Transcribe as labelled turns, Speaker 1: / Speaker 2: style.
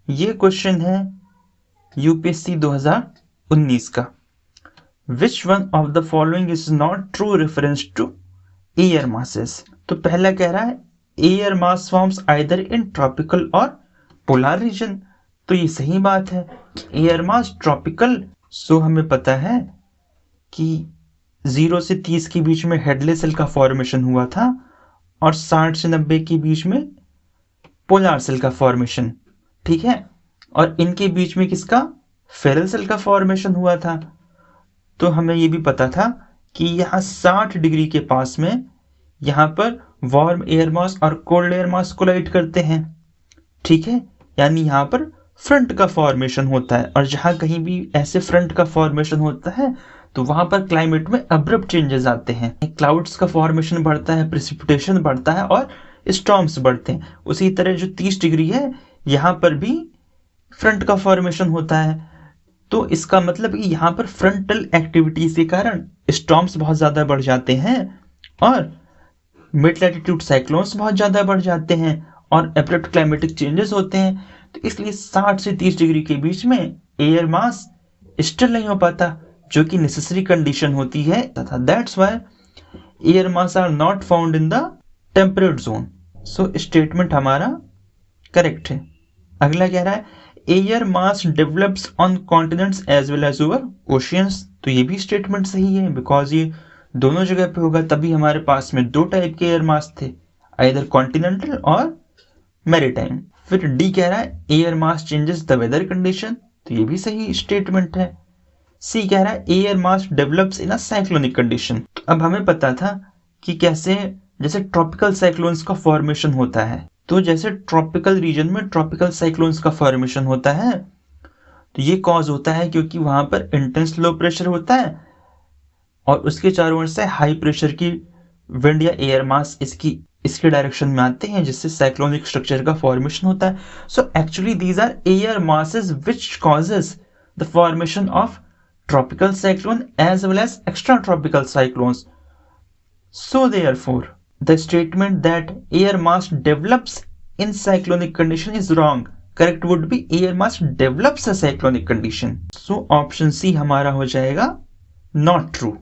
Speaker 1: ये क्वेश्चन है यूपीएससी 2019 का। Which one of the following is not true reference to air masses. तो पहला कह रहा है air mass forms either in tropical और पोलर रीजन। तो ये सही बात है, एयर मास ट्रॉपिकल। सो हमें पता है कि 0 से 30 के बीच में हेडले सेल का फॉर्मेशन हुआ था और 60 से 90 के बीच में पोलर सेल का फॉर्मेशन, ठीक है। और इनके बीच में किसका, फेरल सेल का फॉर्मेशन हुआ था। तो हमें ये भी पता था कि यहाँ 60 डिग्री के पास में यहाँ पर वार्म एयर मास और कोल्ड एयर मास कोलाइड करते हैं, ठीक है। यानी यहाँ पर फ्रंट का फॉर्मेशन होता है, और जहाँ कहीं भी ऐसे फ्रंट का फॉर्मेशन होता है तो वहाँ पर क्लाइमेट में अब्रप्ट चेंजेस आते हैं। क्लाउड्स का फॉर्मेशन बढ़ता है, प्रेसिपिटेशन बढ़ता है और स्टॉर्म्स बढ़ते हैं। उसी तरह जो 30 डिग्री है यहाँ पर भी फ्रंट का फॉर्मेशन होता है। तो इसका मतलब कि यहाँ पर फ्रंटल एक्टिविटीज के कारण स्टॉर्म्स बहुत ज़्यादा बढ़ जाते हैं और मिड लैटिट्यूड साइक्लोन्स बहुत ज़्यादा बढ़ जाते हैं और एब्रप्ट क्लाइमेटिक चेंजेस होते हैं। तो इसलिए 60 से 30 डिग्री के बीच में एयर मास स्टिल नहीं हो पाता, जो कि नेसेसरी कंडीशन होती है। That's why air mass are not found in the temperate zone. So statement हमारा करेक्ट है। अगला कह रहा है air mass develops on continents as well as over oceans. तो ये भी स्टेटमेंट सही है, बिकॉज ये दोनों जगह पे होगा। तभी हमारे पास में 2 टाइप के एयर मास थे, आइदर कॉन्टिनेंटल और मैरीटाइम। फिर डी कह रहा है air mass changes the weather condition. तो ये भी सही स्टेटमेंट है। सी कह रहा है air mass develops in a cyclonic condition. अब हमें पता था कि कैसे, जैसे ट्रॉपिकल साइक्लोन्स का फॉर्मेशन होता है, तो जैसे ट्रॉपिकल रीजन में ट्रॉपिकल साइक्लोन्स का फॉर्मेशन होता है, तो ये कॉज होता है क्योंकि वहां पर इंटेंस लो प्रेशर होता है और उसके चारों ओर से हाई प्रेशर की विंड या एयर मास इसके डायरेक्शन में आते हैं, जिससे साइक्लोनिक स्ट्रक्चर का फॉर्मेशन होता है। So actually these are air masses which causes the formation of tropical cyclone as well as extratropical cyclones. So therefore, the statement that air mass develops in cyclonic condition is wrong. Correct would be air mass develops a cyclonic condition. So option C हमारा हो जाएगा not true.